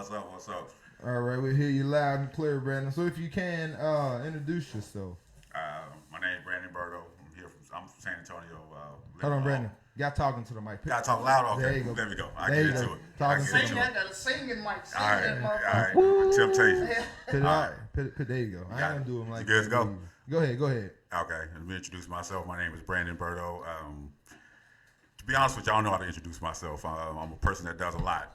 What's up? What's up? All right, we hear you loud and clear, Brandon. So if you can, introduce yourself. My name is Brandon Birdow. I'm from San Antonio. Hold on, Brandon. Y'all talking to the mic. Got to talk loud? Okay, there we go. I get into it. Talking to the it. mic. I got a singing mic. All right. Temptation. There you go. I ain't gonna do them like you good that. to go? Go ahead. Okay, let me introduce myself. My name is Brandon Birdow. To be honest with you, I don't know how to introduce myself. I'm a person that does a lot.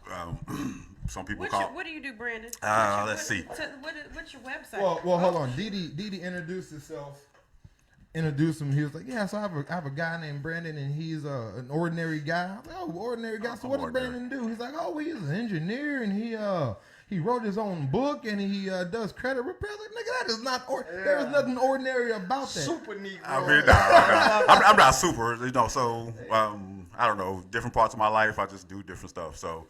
Some people What do you do, Brandon? Let's see. What's your website? Well, hold on. Didi introduced himself. Introduced him. He was like, "Yeah, so I have a guy named Brandon, and he's an ordinary guy." I'm like, "Oh, ordinary guy. So what does Brandon do?" He's like, "Oh, he's an engineer, and he wrote his own book, and he does credit repair." Like, nigga, that is not. There is nothing ordinary about that. Super neat. I mean, I'm not super, So I don't know. Different parts of my life, I just do different stuff. So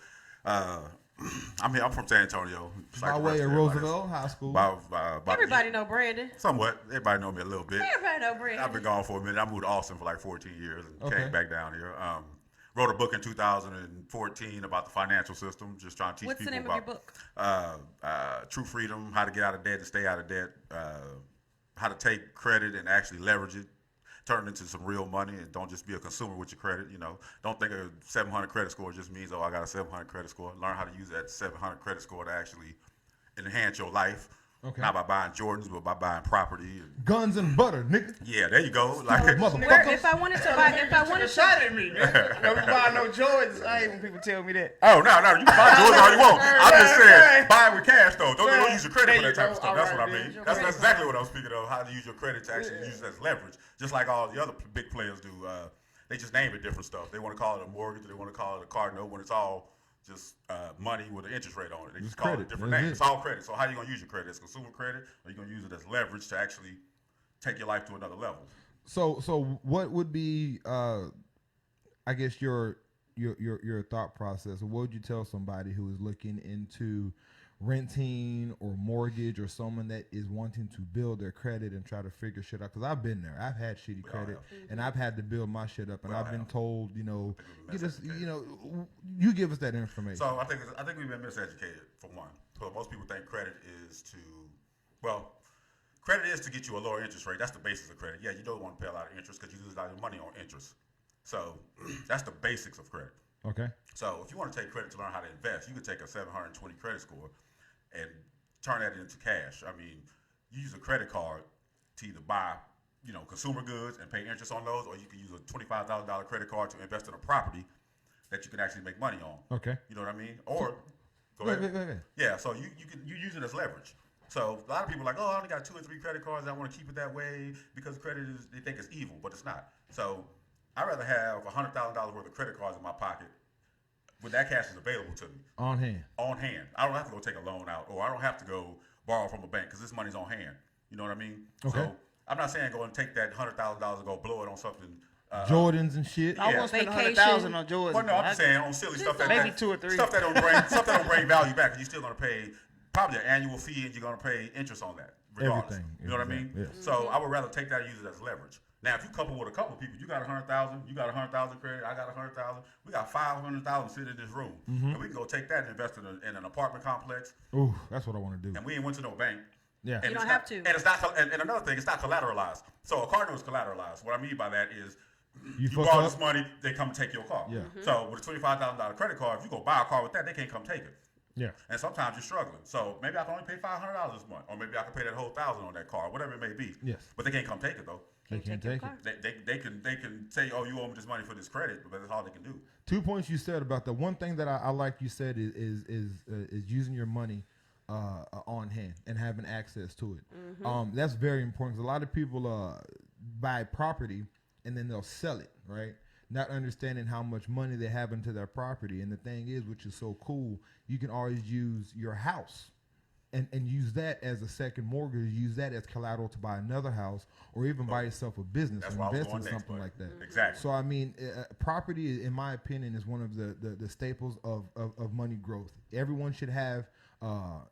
I'm from San Antonio. By way of Roosevelt High School. Everybody know Brandon. Somewhat. Everybody know me a little bit. Everybody know Brandon. I've been gone for a minute. I moved to Austin for like 14 years and came back down here. Wrote a book in 2014 about the financial system, just trying to teach What's people the name about of your book? True Freedom, how to get out of debt and stay out of debt, how to take credit and actually leverage it, turn it into some real money, and don't just be a consumer with your credit. Don't think a 700 credit score just means, I got a 700 credit score. Learn how to use that 700 credit score to actually enhance your life. Okay. Not by buying Jordans, but by buying property. Guns and butter, nigga. Yeah, there you go. Like, If I wanted to Shot at me, man. No, we buy no Jordans. I hate when people tell me that. oh, no, you can buy Jordans all you want. I'm just saying, buy it with cash, though. Don't use your credit for that type of stuff. That's what I mean. That's exactly what I'm speaking of, how to use your credit to actually use it as leverage. Just like all the other big players do. They just name it different stuff. They want to call it a mortgage, they want to call it a car note, when it's all just money with an interest rate on it. They just call it a different name. It's all credit. So how are you going to use your credit? As consumer credit, or are you going to use it as leverage to actually take your life to another level? So what would be, I guess, your thought process? Or what would you tell somebody who is looking into renting or mortgage, or someone that is wanting to build their credit and try to figure shit out? Because I've been there. I've had shitty credit, and I've had to build my shit up, and I've been told, get us, you give us that information. So I think we've been miseducated, for one. So most people think credit is to get you a lower interest rate. That's the basis of credit. Yeah, you don't want to pay a lot of interest because you lose a lot of money on interest. So that's the basics of credit. Okay. So if you want to take credit to learn how to invest, you can take a 720 credit score and turn that into cash. I mean, you use a credit card to either buy, consumer goods and pay interest on those, or you can use a $25,000 credit card to invest in a property that you can actually make money on. Okay. You know what I mean? Or go ahead. Yeah. So you use it as leverage. So a lot of people are like, I only got 2 or 3 credit cards. I want to keep it that way because credit they think it's evil, but it's not. So I'd rather have $100,000 worth of credit cards in my pocket when that cash is available to me. On hand. I don't have to go take a loan out, or I don't have to go borrow from a bank because this money's on hand. You know what I mean? Okay. So I'm not saying go and take that $100,000 and go blow it on something. Jordans and shit. I won't spend $100,000 on Jordans. Well, no, I'm just saying on silly stuff that maybe 2 or 3 stuff that don't bring value back. You're still gonna pay probably an annual fee, and you're gonna pay interest on that regardless. Everything. You know what I mean? Yes. So I would rather take that and use it as leverage. Now, if you couple with a couple of people, you got 100,000, you got 100,000 credit, I got 100,000, we got 500,000 sitting in this room, and we can go take that and invest in an apartment complex. Ooh, that's what I want to do. And we ain't went to no bank. Yeah, you don't have to. And it's not. And another thing, it's not collateralized. So a car note is collateralized. What I mean by that is, you borrow this money, they come and take your car. Yeah. So with a $25,000 credit card, if you go buy a car with that, they can't come take it. Yeah. And sometimes you're struggling. So maybe I can only pay $500 this month, or maybe I can pay that whole $1,000 on that car, whatever it may be. Yes. But they can't come take it though. They can't take it. They can say, you owe me this money for this credit, but that's all they can do. 2 points you said about that. One thing that I like you said is using your money on hand and having access to it. Mm-hmm. That's very important because a lot of people buy property and then they'll sell it, right? Not understanding how much money they have into their property. And the thing is, which is so cool, you can always use your house and use that as a second mortgage, use that as collateral to buy another house, or even buy yourself a business or invest in something like that. Exactly. So I mean, property, in my opinion, is one of the staples of money growth. Everyone should have,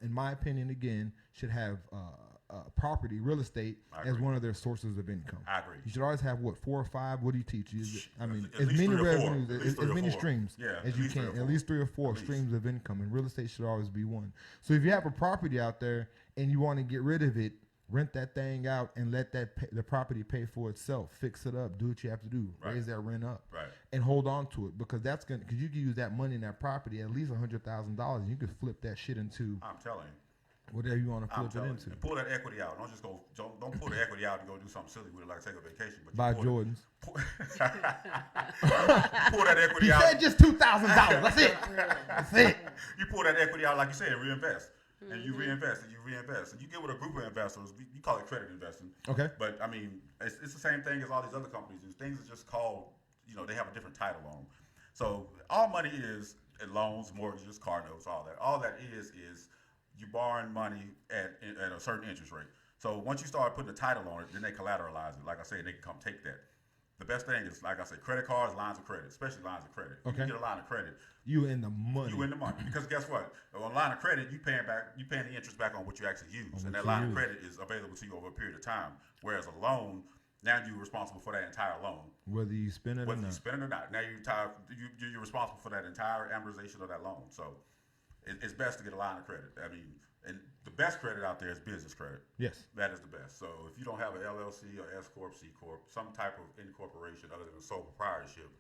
in my opinion, again, should have property, real estate, I as agree. one of their sources of income. I agree. You should always have 4 or 5. What do you teach? At As least many 3 or 4. revenues, At least as 3 or many 4. streams Yeah, as at you least 3 can. or 4. At least 3 or 4 At least. streams of income, and real estate should always be one. So if you have a property out there and you want to get rid of it, rent that thing out and let the property pay for itself. Fix it up. Do what you have to do. Right. Raise that rent up. Right. And hold on to it because because you can use that money in that property at least $100,000. You could flip that shit into I'm telling you. whatever you want to flip it into. And pull that equity out. Don't just go. Don't pull the equity out and go do something silly with it, like take a vacation. But Buy pull Jordans. pull that equity He out. said just $2,000. That's it. That's it. You pull that equity out, like you said, and reinvest. And you reinvest and you reinvest. And you get with a group of investors. You call it credit investing. Okay. But I mean, it's the same thing as all these other companies. Things are just called. They have a different title on them. So all money is loans, mortgages, car notes, all that. All that is you borrowing money at a certain interest rate. So once you start putting a title on it, then they collateralize it. Like I say, they can come take that. The best thing is, like I said, credit cards, lines of credit, especially lines of credit. Okay. You get a line of credit. You in the money. You in the money. Because guess what? On a line of credit, you paying the interest back on what you actually use. And that line of credit is available to you over a period of time. Whereas a loan, now you're responsible for that entire loan. Whether you spend it or not. Whether you spend it or not. Now you're responsible for that entire amortization of that loan. So it's best to get a line of credit. I mean, and the best credit out there is business credit. Yes. That is the best. So if you don't have an LLC or S Corp, C Corp, some type of incorporation other than a sole proprietorship,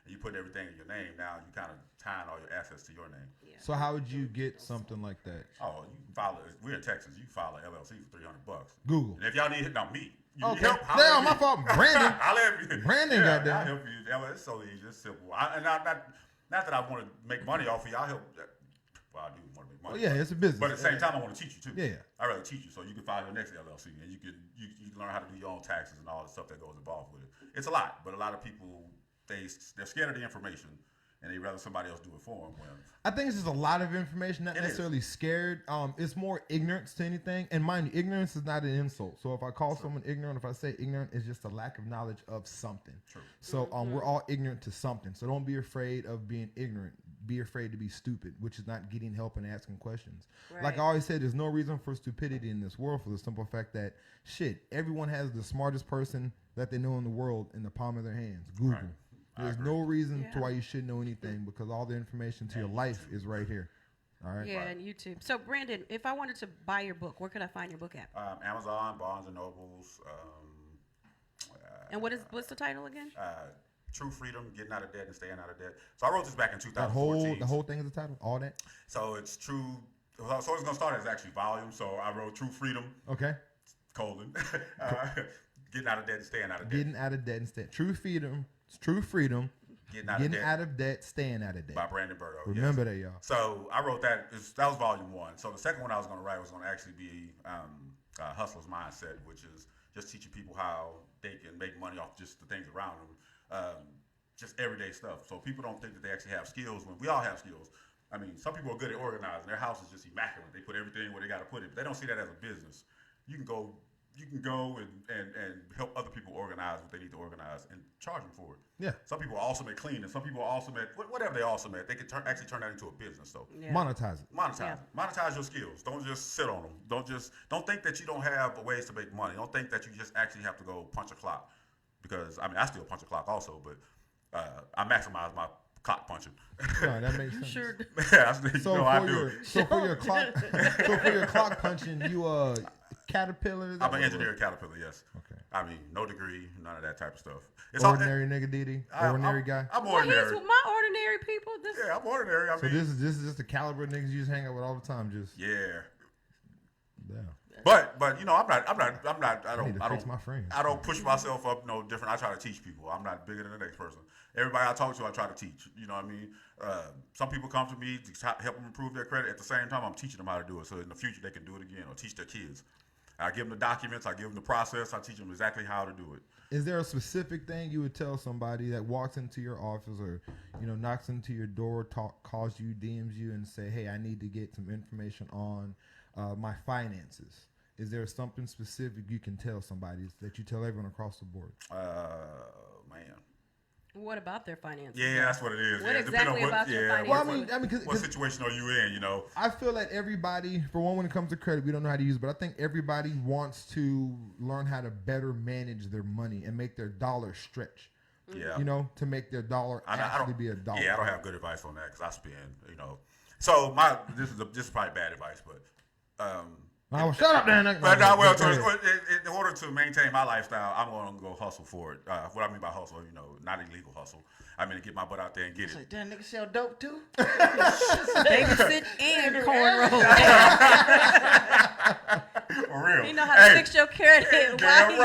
and you put everything in your name, now you kind of tying all your assets to your name. Yeah. So how would you get something like that? Oh, you can file it. We're in Texas. You can file an LLC for $300. Google. And if y'all need me. You need Okay. help. Damn, my fault. Brandon. I'll help you. Brandon yeah, got that. I'll help you. It's so easy. It's simple. Not that I want to make money off of you. I'll help. Well, I do want to make money. Well, yeah, it's a business. But at the same time, I want to teach you too. Yeah. I'd rather teach you so you can file your next LLC and you can learn how to do your own taxes and all the stuff that goes involved with it. It's a lot, but a lot of people they're scared of the information and they rather somebody else do it for them. I think it's just a lot of information, not necessarily scared. It's more ignorance to anything. And mind you, ignorance is not an insult. So if I call someone ignorant, if I say ignorant, it's just a lack of knowledge of something. True. So we're all ignorant to something. So don't be afraid of being ignorant. Be afraid to be stupid, which is not getting help and asking questions. Right. Like I always said, there's no reason for stupidity in this world for the simple fact that, everyone has the smartest person that they know in the world in the palm of their hands. Google. Right. There's no reason to why you should know anything because all the information to your life is right here. All right. Yeah, and YouTube. So, Brandon, if I wanted to buy your book, where could I find your book at? Amazon, Barnes and Nobles. And what's the title again? True Freedom, Getting Out of Debt and Staying Out of Debt. So I wrote this back in 2014. The whole thing is the title? All that? So it's true. So it's going to start as actually volume. So I wrote True Freedom, Okay. Getting Out of Debt and Staying Out of Debt. Getting out of debt and staying. True freedom. Getting Out of Debt, Staying out of debt. by Brandon Birdow. Remember that, y'all. So I wrote that. That was volume 1. So the second one I was going to write was going to actually be Hustler's Mindset, which is just teaching people how they can make money off just the things around them, just everyday stuff. So people don't think that they actually have skills when we all have skills. I mean, some people are good at organizing. Their house is just immaculate. They put everything where they got to put it. But they don't see that as a business. You can go and help other people organize what they need to organize and charge them for it. Yeah. Some people are awesome at cleaning. Some people are awesome at whatever they're awesome at. They can actually turn that into a business. So Yeah. Monetize it. monetize your skills. Don't just sit on them. Don't think that you don't have ways to make money. Don't think that you just actually have to go punch a clock. Because I mean, I still punch a clock also, but I maximize my clock punching. Right, that makes sense. Sure. Yeah, for your clock punching, you Caterpillar. I'm an engineer at Caterpillar. Yes. Okay. I mean, no degree, none of that type of stuff. Ordinary nigga Diddy. Ordinary guy. I'm Well, ordinary. he's with my ordinary people. Yeah, I'm ordinary. I So mean, this is just the caliber of niggas you just hang out with all the time. Just yeah. damn. But you know, I need to fix my frames. I don't push myself up no different. I try to teach people. I'm not bigger than the next person. Everybody I talk to, I try to teach. You know what I mean? Some people come to me to help them improve their credit. At the same time, I'm teaching them how to do it, so in the future they can do it again or teach their kids. I give them the documents. I give them the process. I teach them exactly how to do it. Is there a specific thing you would tell somebody that walks into your office or, knocks into your door, calls you, DMs you, and say, "Hey, I need to get some information on my finances"? Is there something specific you can tell somebody that you tell everyone across the board? Man, What about their finances? Yeah, that's what it is. What yeah, exactly about your finances? Well, I mean, what situation are you in? You know, I feel like everybody, for one, when it comes to credit, we don't know how to use it, but I think everybody wants to learn how to better manage their money and make their dollar stretch. Yeah. You know, to make their dollar actually be a dollar. Yeah, I don't have good advice on that because I spend, you know. So this is probably bad advice, but shut up, Dan. But in order to maintain my lifestyle, I'm going to go hustle for it. What I mean by hustle, you know, not illegal hustle. I mean to get my butt out there and get it. Like, that nigga sell dope too? Babysit and cornrow. For real. You know how to fix your credit while he's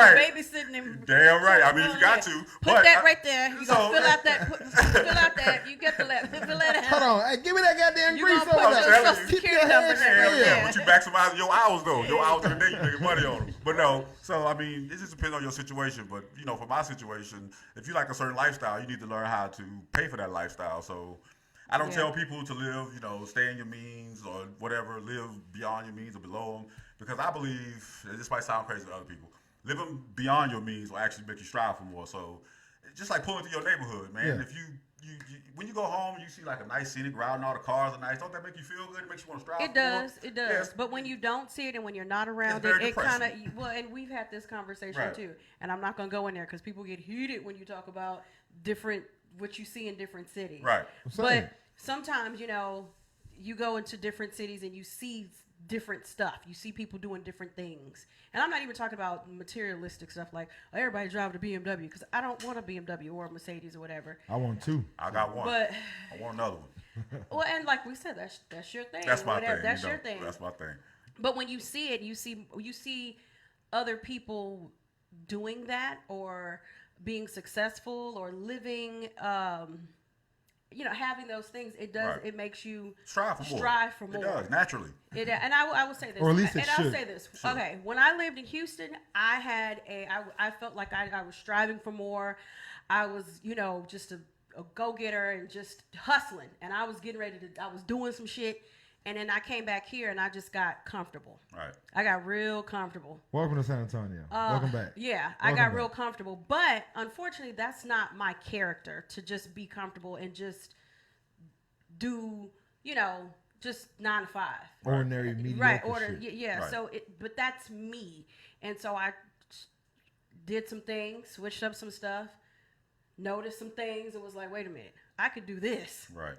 babysitting him. Damn right. I mean, if you got to. Put that right there. You gonna fill out that. You get the fill that out. Hold on. Hey, give me that goddamn You grease gonna put over your there. social security number there. Yeah, but you maximize your hours though. Your hours of the day, you making money on them. But no, so I mean, it just depends on your situation. But you know, for my situation, if you like a certain lifestyle, you need to learn how to pay for that lifestyle. So I don't tell people to live, you know, stay in your means or whatever, live beyond your means or below them, because I believe, and this might sound crazy to other people, living beyond your means will actually make you strive for more. So just like pulling through your neighborhood, man. Yeah. If you when you go home and you see like a nice scenic route and all the cars are nice, don't that make you feel good? It makes you want to strive. It does. for more? It does. Yes. But when you don't see it and when you're not around It's it, very it kind of and we've had this conversation Right. too. And I'm not gonna go in there because people get heated when you talk about what you see in different cities. Right. But sometimes, you know, you go into different cities and you see different stuff. You see people doing different things. And I'm not even talking about materialistic stuff like, oh, everybody drive a BMW, because I don't want a BMW or a Mercedes or whatever. I want two. I got one. But I want another one. well, and like we said, that's your thing. That's my whatever. thing. That's you know, your thing. That's my thing. But when you see it, you see other people doing that or being successful or living, you know, having those things. It does. Right. It makes you Strive for more. It does naturally. And I will say this. Or at least it I'll should. say this. Sure. Okay, when I lived in Houston, I felt like I was striving for more. I was, you know, just a go-getter and just hustling. And I was getting ready I was doing some shit. And then I came back here and I just got comfortable. Right. I got real comfortable. Welcome to San Antonio. Welcome back. Yeah, Welcome I got back. real comfortable. But unfortunately, that's not my character, to just be comfortable and just do, you know, just 9 to 5. Ordinary mediocre Right, shit. yeah. Right. So but that's me. And so I did some things, switched up some stuff, noticed some things, and was like, wait a minute, I could do this. Right.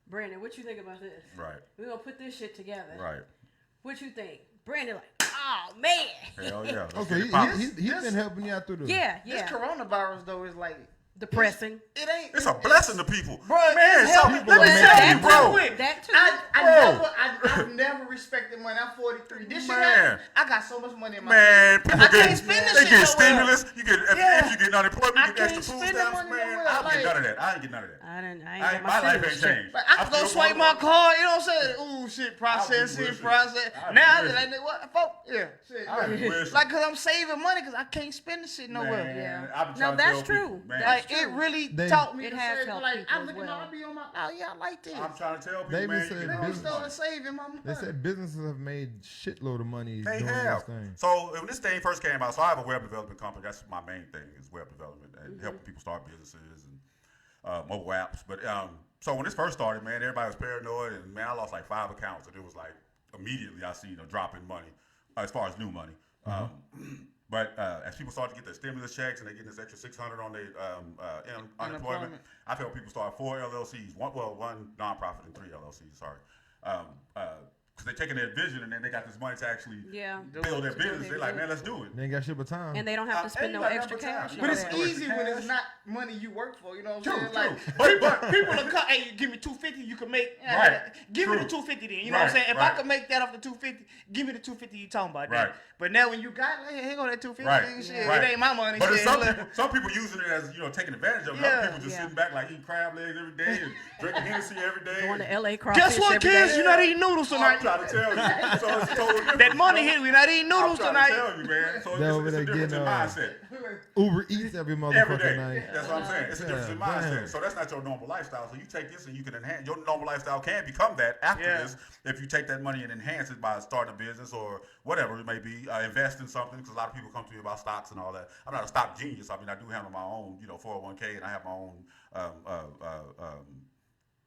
Brandon, what you think about this? Right. We're going to put this shit together. Right. What you think? Brandon like, oh, man. Hell yeah. Let's Okay, get it poppin'. he's been helping you out through the. Yeah. This coronavirus though is like Depressing. it ain't. It's a blessing to people. Bro, Man, it's some helping people people. let me That tell you, bro. too. That too. I've never respected money. I'm 43. This shit, Man. I got so much money in my Man, people I can't spend this they shit get nowhere. stimulus. You get Yeah. if you get unemployment, I you get extra can't food spend that stamps. money Man, nowhere. I don't get Like- none of that. I ain't get none of that. I ain't My got life ain't stimulus check. changed. But I can go swipe my card, you know what I'm saying? Ooh, shit, processing, wishing. process. I Now, be that what, folk? Yeah, shit. I be wishing. Like, cause I'm saving money, cause I can't spend this shit nowhere. Man, Yeah. I've been No, trying to that's tell people, true. man. Like, That's it true. really They- taught me It to has save. helped Like, people I'm as looking, well. I be on my, oh yeah, I like this. I'm trying to tell people, They man. said you They get don't business- start saving my money. They said businesses have made shitload of money They doing have. this thing. So when this thing first came out, so I have a web development company. That's my main thing is web development and helping people start businesses and mobile apps. But so when this first started, man, everybody was paranoid, and man, I lost like 5 accounts, and it was like immediately I seen a drop in money as far as new money. But as people started to get their stimulus checks and they getting this extra $600 on their unemployment, I've helped people start 4 LLCs, one nonprofit and 3 LLCs. Sorry. Because they're taking their vision and then they got this money to actually build their business. They're like, man, let's do it. They ain't got shit but time. And they don't have to spend no Anybody extra got time. cash. You But on it's that. know, easy when it's cash. not money you work for. You know what True, I'm saying? true. Like But- people will come, hey, give me $250, you can make. Right. Give me True. the $250 then. You know what I'm Right, saying? If right. I can make that off the $250, give me the $250 you talking about. Right. Then. But now when you got, hey, here go that $250. Right, and shit. right. It ain't my money. But shit. it's some people using it as, taking advantage of it. Yeah. Other people just Yeah. sitting back like eating crab legs every day and drinking Hennessy every day. Going and- to LA crawfish Guess what, every kids? day. You not eating noodles I'm tonight. trying trying to tell you. So it's totally different. That money hit. We not eating I'm noodles trying tonight. to tell you, man. So They over it's a there difference in getting, mindset. Uber Eats every Every motherfucking day. night. That's what I'm saying. It's a difference in mindset. So that's not your normal lifestyle. So you take this and you can enhance your normal lifestyle can become that after this if you take that money and enhance it by starting a business or whatever it may be, invest in something. Because a lot of people come to me about stocks and all that. I'm not a stock genius. I mean, I do handle my own, 401k, and I have my own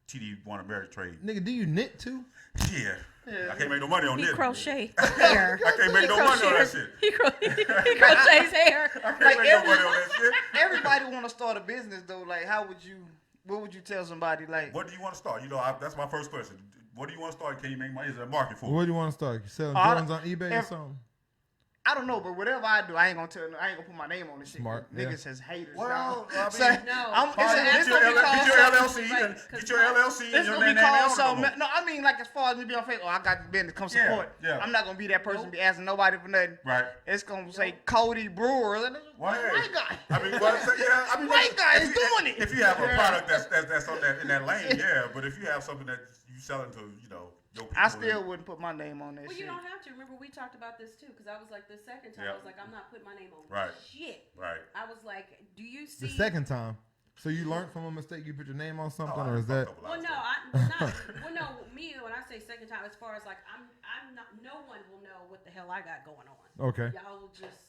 TD1 Ameritrade. Nigga, do you knit too? Yeah. I can't make no money on He this. crochet hair. I can't make no money on that shit. He crochets hair. I can't make no money on that shit. Everybody want to start a business though. Like, what would you tell somebody? Like, What do you want to start? That's my first question. What do you want to start? Can you make money? Is there a market for it? What do you want to start? You selling Jordans on eBay or something? I don't know, but whatever I do, I ain't gonna put my name on this shit. Smart, Niggas says haters. Well, now. I mean, No. Get your LLC and It's your gonna name be called out. something. No, I mean, like, as far as me being on Facebook, I got the business, come support. Yeah. I'm not gonna be that person be asking nobody for nothing. Right. It's gonna say Cody Brewer. Well, hey. White guy. I mean, White guy is doing it. If you have a product that's on in that lane, yeah. But if you have something that you selling to, your people, I still wouldn't put my name on that Well, shit. you don't have to. Remember, we talked about this too, because I was like, the second time, I was like, I'm not putting my name on shit. Right. I was like, do you see? The second time. So you learned from a mistake, you put your name on something, or is that? Well, no, me, when I say second time, as far as like, I'm not, no one will know what the hell I got going on. Okay. Y'all will just.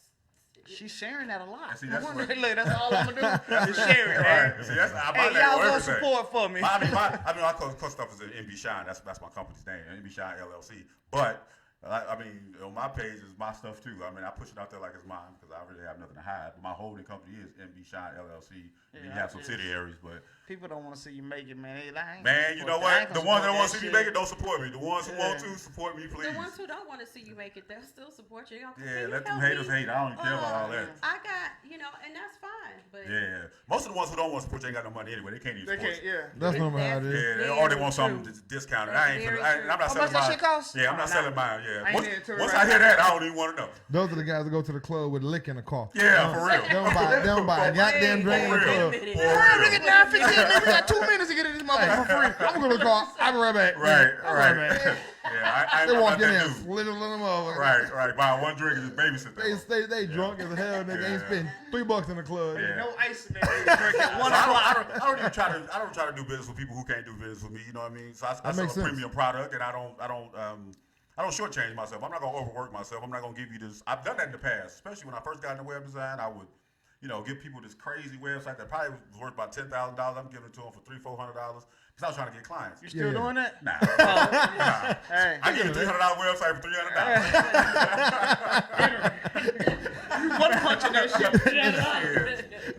She's sharing that a lot. See, that's Look, that's all I'm gonna do is share it, man. Right. See, I buy Hey, that y'all on go everything. support for me. I call stuff as MB Shine. That's my company's name, MB Shine LLC. But I mean, on my page is my stuff too. I mean, I push it out there like it's mine because I really have nothing to hide. But my holding company is MB Shine LLC. You have subsidiaries, but People don't want to see you make it, man. man, you know what? The ones that don't want to see me make it don't support me. The ones who want to support me, please. The ones who don't want to see you make it, they'll still support you. Yeah, let them haters hate. I don't even care about all that. I got, and that's fine. But Yeah, most of the ones who don't want to support you ain't got no money anyway. They can't even support you. That's normal how it is. Yeah, or they want something discounted. I ain't. I'm not How selling much that mine. shit cost? Yeah, I'm not selling mine. Yeah. I ain't into it Once right I hear now. that, I don't even want to know. Those are the guys that go to the club with a lick in the car. Yeah, for real. They don't buy a goddamn drink in the For real. club. Look at 9:15. We got 2 minutes to get in this motherfucker for free. I'm gonna go to the car. I'll be right back. Right. Yeah, I They ain't walk about in there, that dude. slit a little mother. Right. Buy one drink and just babysit them. They drunk as hell. Nigga ain't spend $3 in the club. Yeah. No ice in that drink at 1 So o'clock. I don't even try to do business with people who can't do business with me. You know what I mean? So I sell a makes sense. premium product, and I don't shortchange myself. I'm not gonna overwork myself. I'm not gonna give you this. I've done that in the past, especially when I first got into web design. I would, give people this crazy website that probably was worth about $10,000. I'm giving it to them for $300-400 because I was trying to get clients. You still doing that? Nah. Hey. I give you a $300 website for $300. One punch in that shit.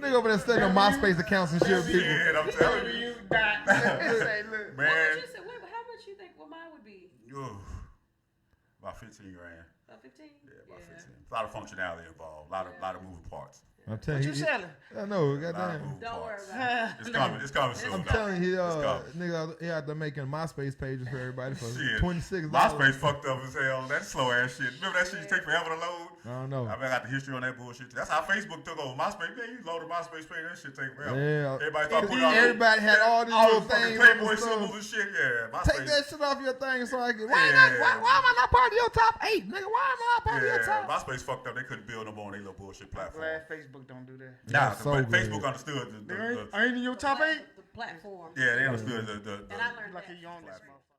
Nigga over there setting up MySpace accounts and shit with people. Yeah, I'm telling you, You got. Say, look. man. what would you say? How much you think mine would be? About 15 grand. About 15? Yeah, about 15. A lot of functionality involved. A lot of moving parts. I'm telling What you selling? I know, A lot of goddamn. moving Don't worry parts. about it. It's coming soon. I'm though. telling you, It's coming. nigga, he out there making MySpace pages for everybody for Shit. $26. MySpace fucked up as hell. That slow ass shit. Remember that shit used to take forever to load? I don't know. I mean, I got the history on that bullshit. That's how Facebook took over. MySpace, man, you load a MySpace page, that shit take forever. Yeah. Everybody thought putting all Everybody had all these little fucking things. Playboy on the symbols stuff. and shit. Yeah, MySpace. Take that shit off your thing so I can. Yeah. Why am I not part of your top 8, nigga? Why am I not part of your Yeah, top? MySpace fucked up. They couldn't build no more on their little bullshit platform. Glad Facebook don't do that. Nah, That's so but good. Facebook understood I ain't in your top 8? The platform. yeah, they understood the And I learned Like that. you on this motherfucker.